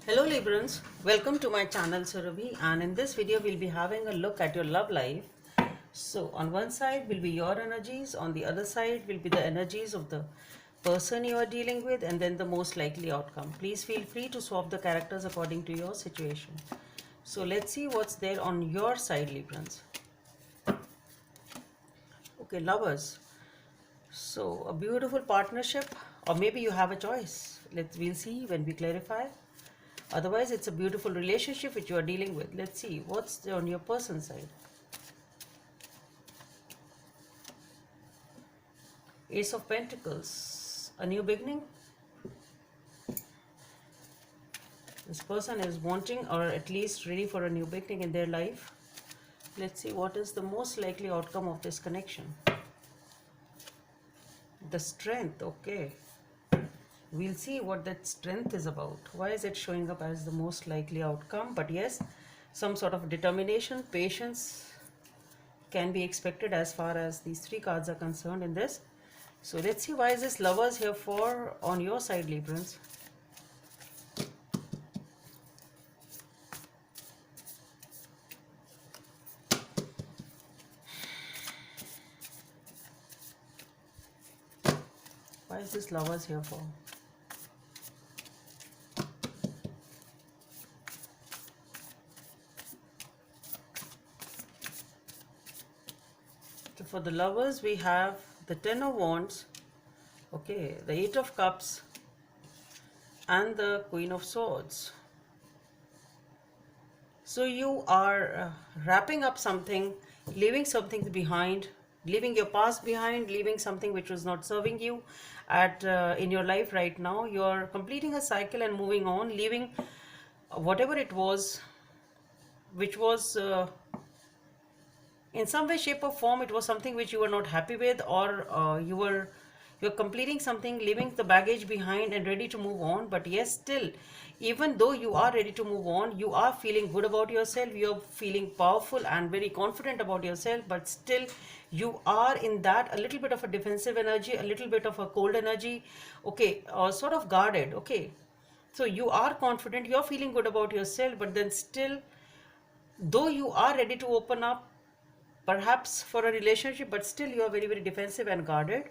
Hello Librans, welcome to my channel Surabhi, and in this video we'll be having a look at your love life. So on one side will be your energies, on the other side will be the energies of the person you are dealing with, and then the most likely outcome. Please feel free to swap the characters according to your situation. So let's see what's there on your side, Librans. Okay, lovers. So a beautiful partnership, or maybe you have a choice. We'll see when we clarify. Otherwise, it's a beautiful relationship which you are dealing with. Let's see what's on your person side. Ace of Pentacles, a new beginning. This person is wanting or at least ready for a new beginning in their life. Let's see what is the most likely outcome of this connection. The Strength, okay. We'll see what that strength is about. Why is it showing up as the most likely outcome? But yes, some sort of determination, patience can be expected as far as these three cards are concerned in this. So let's see why is this Lovers here for on your side, Librans. Why is this Lovers here for? So for the Lovers, we have the Ten of Wands, okay, the Eight of Cups, and the Queen of Swords. So you are wrapping up something, leaving something behind, leaving your past behind, leaving something which was not serving you at in your life right now. You are completing a cycle and moving on, leaving whatever it was, which was in some way, shape, or form, it was something which you were not happy with, or you're completing something, leaving the baggage behind and ready to move on. But yes, still, even though you are ready to move on, you are feeling good about yourself, you're feeling powerful and very confident about yourself, but still you are in that a little bit of a defensive energy, a little bit of a cold energy, okay, or sort of guarded, okay. So you are confident, you're feeling good about yourself, but then still, though you are ready to open up perhaps for a relationship, but still you are very, very defensive and guarded.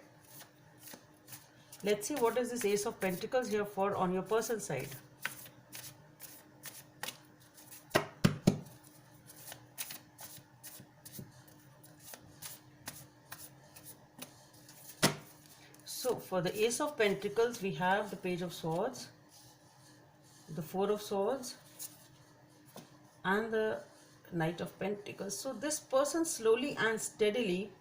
Let's see what is this Ace of Pentacles here for on your person side. So for the Ace of Pentacles, we have the Page of Swords, the Four of Swords, and the Knight of Pentacles. So this person slowly and steadily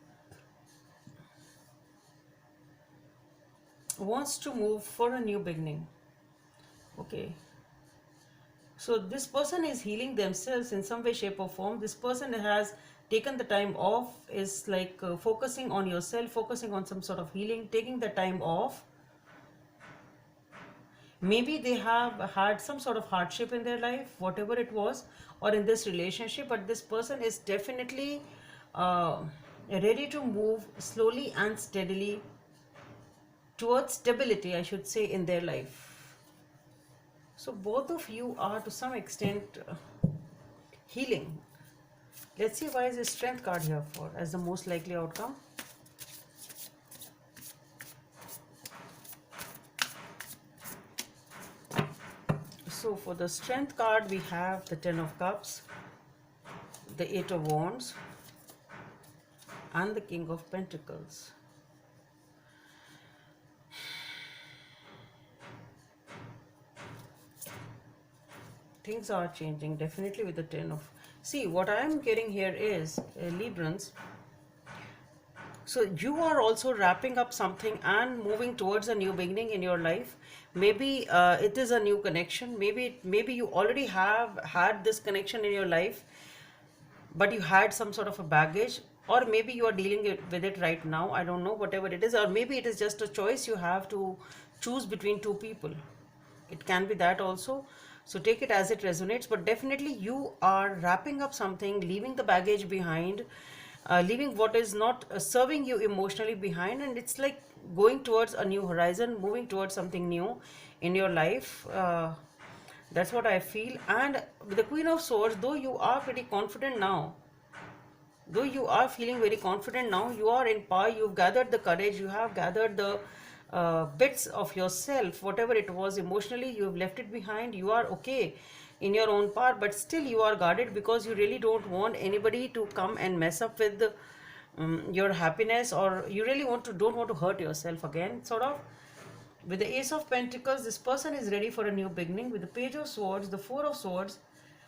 wants to move for a new beginning, okay. So this person is healing themselves in some way, shape, or form. This person has taken the time off, is like focusing on yourself, focusing on some sort of healing, taking the time off. Maybe they have had some sort of hardship in their life, whatever it was, or in this relationship, but this person is definitely ready to move slowly and steadily towards stability, I should say, in their life. So both of you are to some extent healing. Let's see why is the Strength card here for as the most likely outcome. So for the Strength card, we have the Ten of Cups, the Eight of Wands, and the King of Pentacles. Things are changing definitely with the Ten of. See, what I am getting here is Librans. So you are also wrapping up something and moving towards a new beginning in your life. Maybe it is a new connection. Maybe you already have had this connection in your life, but you had some sort of a baggage, or maybe you are dealing with it right now. I don't know, whatever it is, or maybe it is just a choice you have to choose between two people. It can be that also. So take it as it resonates, but definitely you are wrapping up something, leaving the baggage behind, leaving what is not serving you emotionally behind, and it's like going towards a new horizon, moving towards something new in your life. That's what I feel. And with the Queen of Swords, though you are pretty confident now, though you are feeling very confident now, you are in power, you've gathered the courage, you have gathered the bits of yourself, whatever it was emotionally, you have left it behind, you are okay in your own power, but still you are guarded because you really don't want anybody to come and mess up with your happiness, or you really don't want to hurt yourself again, sort of. With the Ace of Pentacles, this person is ready for a new beginning. With the Page of Swords, the Four of Swords,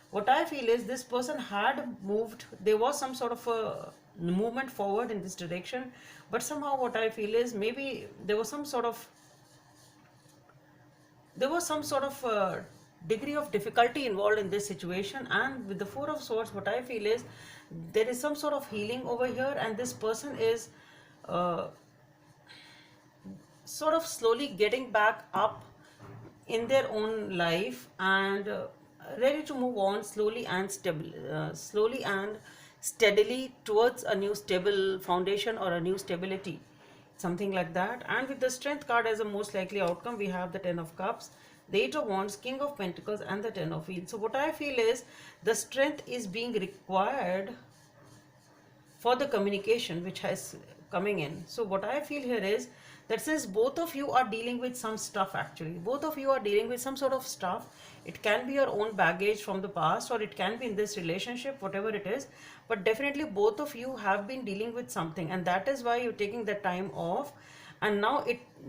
what I feel is this person had moved, there was some sort of a movement forward in this direction, but somehow what I feel is maybe there was some sort of degree of difficulty involved in this situation. And with the Four of Swords, what I feel is there is some sort of healing over here, and this person is uh, sort of slowly getting back up in their own life, and ready to move on slowly and steadily towards a new stable foundation or a new stability, something like that. And with the Strength card as a most likely outcome, we have the Ten of Cups, the Eight of Wands, King of Pentacles, and the Ten of Wheels. So what I feel is the strength is being required for the communication which has coming in. So what I feel here is that since both of you are dealing with some stuff, actually both of you are dealing with some sort of stuff, it can be your own baggage from the past, or it can be in this relationship, whatever it is, but definitely both of you have been dealing with something, and that is why you're taking the time off. And now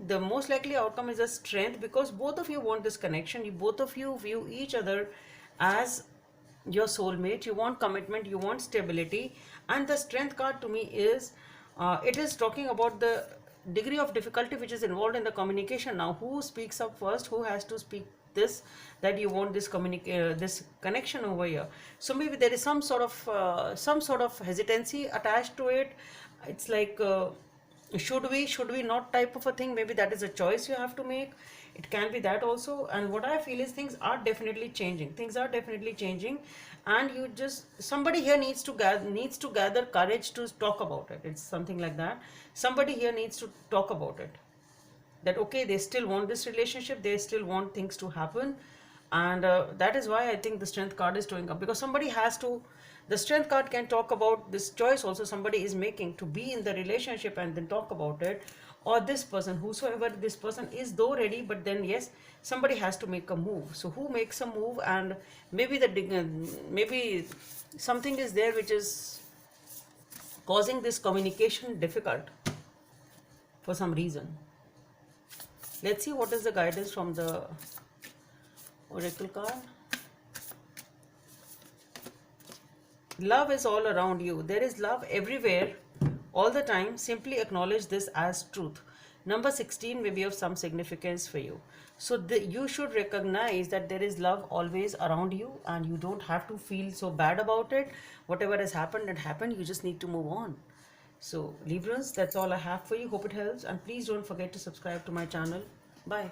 the most likely outcome is a strength, because both of you want this connection, both of you view each other as your soulmate, you want commitment, you want stability. And the Strength card to me is it is talking about the degree of difficulty which is involved in the communication. Now who speaks up first, who has to speak this, that you want this this connection over here. So maybe there is some sort of hesitancy attached to it. It's like should we not type of a thing. Maybe that is a choice you have to make. It can be that also. And what I feel is things are definitely changing, and you just, somebody here needs to gather courage to talk about it. It's something like that. Somebody here needs to talk about it, that okay, they still want this relationship, they still want things to happen. And that is why I think the Strength card is showing up, because somebody has to, the Strength card can talk about this choice also somebody is making to be in the relationship and then talk about it. Or this person, whosoever this person is, though ready, but then yes, somebody has to make a move. So who makes a move? And maybe maybe something is there which is causing this communication difficult for some reason. Let's see what is the guidance from the Oracle card. Love is all around you. There is love everywhere, all the time. Simply acknowledge this as truth. Number 16 may be of some significance for you. So you should recognize that there is love always around you, and you don't have to feel so bad about it. Whatever has happened, it happened. You just need to move on. So Librans, that's all I have for you. Hope it helps. And please don't forget to subscribe to my channel. Bye.